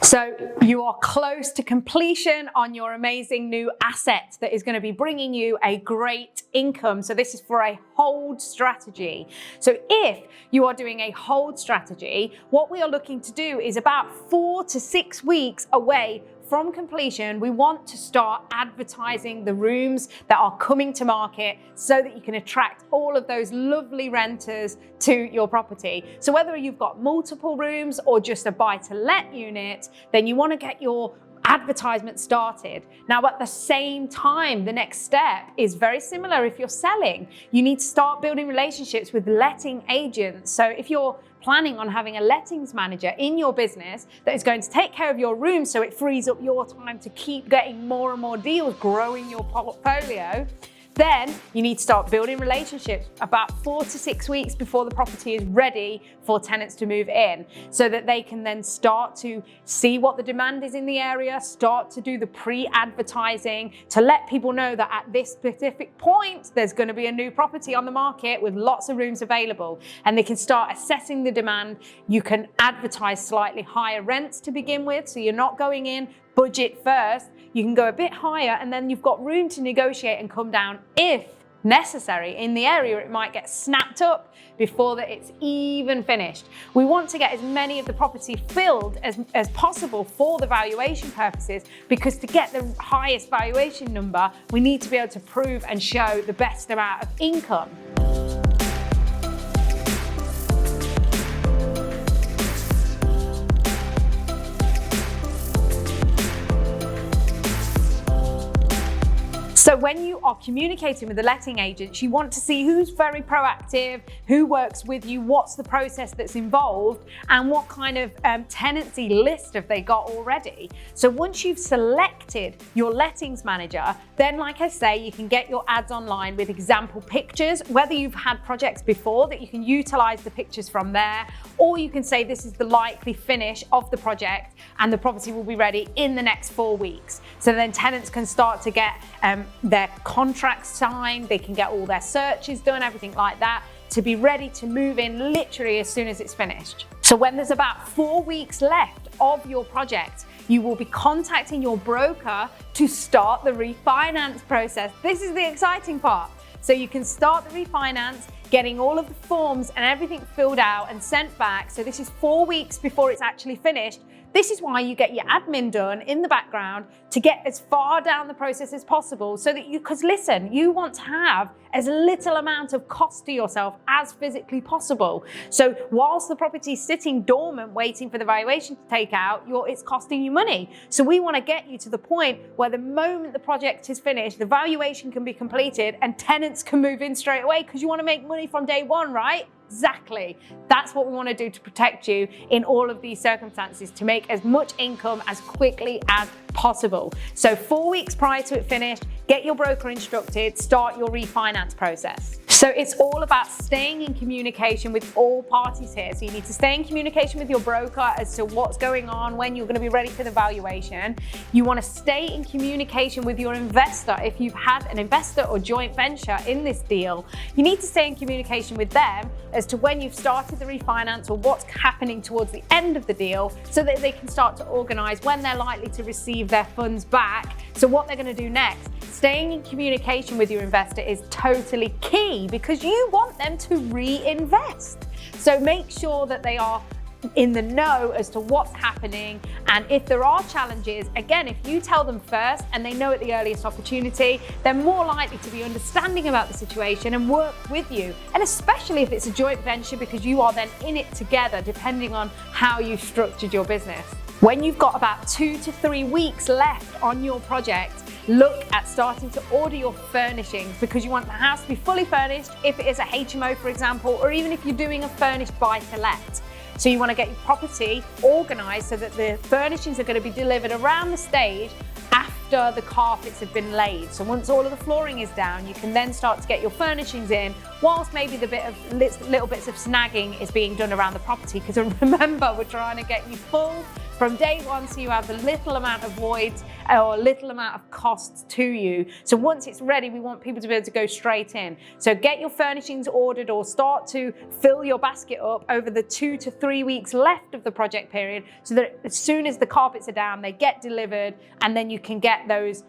So you are close to completion on your amazing new asset that is going to be bringing you a great income. So this is for a hold strategy. So if you are doing a hold strategy, what we are looking to do is about 4 to 6 weeks away from completion, we want to start advertising the rooms that are coming to market so that you can attract all of those lovely renters to your property. So whether you've got multiple rooms or just a buy-to-let unit, then you want to get your advertisement started. Now, at the same time, the next step is very similar. If you're selling, you need to start building relationships with letting agents. So if you're planning on having a lettings manager in your business that is going to take care of your room so it frees up your time to keep getting more and more deals, growing your portfolio, then you need to start building relationships about 4 to 6 weeks before the property is ready for tenants to move in, so that they can then start to see what the demand is in the area, start to do the pre-advertising to let people know that at this specific point, there's going to be a new property on the market with lots of rooms available, and they can start assessing the demand. You can advertise slightly higher rents to begin with, so you're not going in budget first. You can go a bit higher, and then you've got room to negotiate and come down if necessary. In the area, it might get snapped up before that it's even finished. We want to get as many of the property filled as possible for the valuation purposes, because to get the highest valuation number, we need to be able to prove and show the best amount of income. So when you are communicating with the letting agents, you want to see who's very proactive, who works with you, what's the process that's involved, and what kind of tenancy list have they got already. So once you've selected your lettings manager, then like I say, you can get your ads online with example pictures, whether you've had projects before that you can utilize the pictures from there, or you can say this is the likely finish of the project and the property will be ready in the next 4 weeks. So then tenants can start to get their contracts signed, they can get all their searches done, everything like that, to be ready to move in literally as soon as it's finished. So when there's about 4 weeks left of your project, you will be contacting your broker to start the refinance process. This is the exciting part. So you can start the refinance, getting all of the forms and everything filled out and sent back. So this is 4 weeks before it's actually finished. This is why you get your admin done in the background to get as far down the process as possible, so that because listen, you want to have as little amount of cost to yourself as physically possible. So whilst the property is sitting dormant waiting for the valuation to take out, it's costing you money. So we want to get you to the point where the moment the project is finished, the valuation can be completed and tenants can move in straight away, because you want to make money from day one, right? Exactly. That's what we want to do to protect you in all of these circumstances, to make as much income as quickly as possible. So 4 weeks prior to it finished, get your broker instructed, start your refinance process. So it's all about staying in communication with all parties here. So you need to stay in communication with your broker as to what's going on, when you're going to be ready for the valuation. You want to stay in communication with your investor. If you've had an investor or joint venture in this deal, you need to stay in communication with them as to when you've started the refinance or what's happening towards the end of the deal, so that they can start to organize when they're likely to receive their funds back, so what they're going to do next. Staying in communication with your investor is totally key, because you want them to reinvest. So make sure that they are in the know as to what's happening, and if there are challenges, again, if you tell them first and they know at the earliest opportunity, they're more likely to be understanding about the situation and work with you, and especially if it's a joint venture, because you are then in it together, depending on how you structured your business. When you've got about 2 to 3 weeks left on your project, look at starting to order your furnishings, because you want the house to be fully furnished if it is a HMO, for example, or even if you're doing a furnished buy-to-let. So you want to get your property organised so that the furnishings are going to be delivered around the stage after the carpets have been laid. So once all of the flooring is down, you can then start to get your furnishings in, whilst maybe the little bits of snagging is being done around the property. Because remember, we're trying to get you full from day one, so you have the little amount of voids or little amount of costs to you. So once it's ready, we want people to be able to go straight in. So get your furnishings ordered or start to fill your basket up over the 2 to 3 weeks left of the project period, so that as soon as the carpets are down, they get delivered, and then you can get those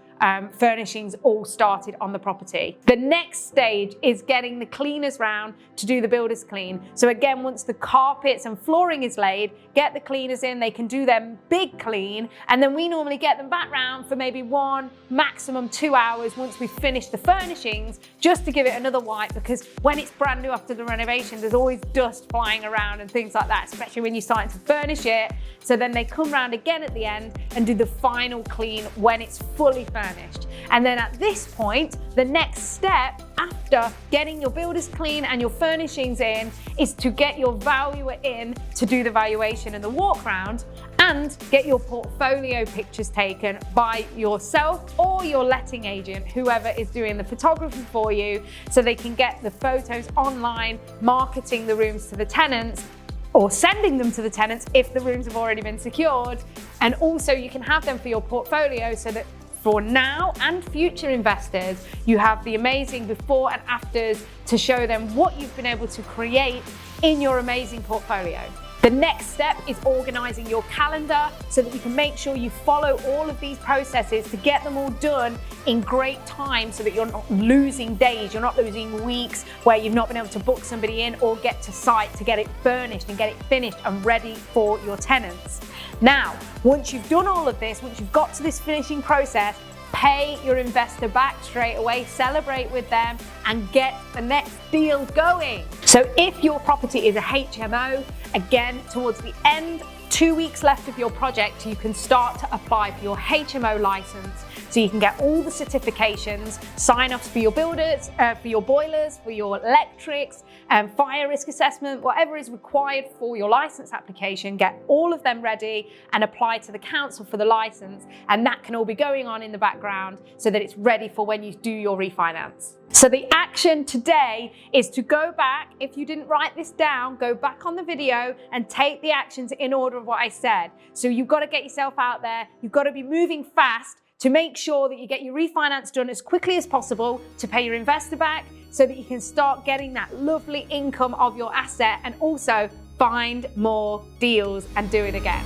furnishings all started on the property. The next stage is getting the cleaners round to do the builder's clean. So again, once the carpets and flooring is laid, get the cleaners in, they can do their big clean, and then we normally get them back round for maybe 1, maximum 2 hours once we've finished the furnishings, just to give it another wipe, because when it's brand new after the renovation, there's always dust flying around and things like that, especially when you're starting to furnish it. So then they come round again at the end and do the final clean when it's fully furnished. And then at this point, the next step after getting your builders clean and your furnishings in is to get your valuer in to do the valuation and the walk round, and get your portfolio pictures taken by yourself or your letting agent, whoever is doing the photography for you, so they can get the photos online, marketing the rooms to the tenants, or sending them to the tenants if the rooms have already been secured. And also you can have them for your portfolio, so that for now and future investors, you have the amazing before and afters to show them what you've been able to create in your amazing portfolio. The next step is organizing your calendar so that you can make sure you follow all of these processes to get them all done in great time, so that you're not losing days, you're not losing weeks where you've not been able to book somebody in or get to site to get it furnished and get it finished and ready for your tenants. Now, once you've done all of this, once you've got to this finishing process, pay your investor back straight away, celebrate with them, and get the next deal going. So if your property is a HMO, again, towards the end, 2 weeks left of your project, you can start to apply for your HMO license. So you can get all the certifications, sign-offs for your builders, for your boilers, for your electrics, fire risk assessment, whatever is required for your license application, get all of them ready and apply to the council for the license. And that can all be going on in the background so that it's ready for when you do your refinance. So the action today is to go back, if you didn't write this down, go back on the video and take the actions in order of what I said. So you've got to get yourself out there, you've got to be moving fast to make sure that you get your refinance done as quickly as possible to pay your investor back, so that you can start getting that lovely income of your asset and also find more deals and do it again.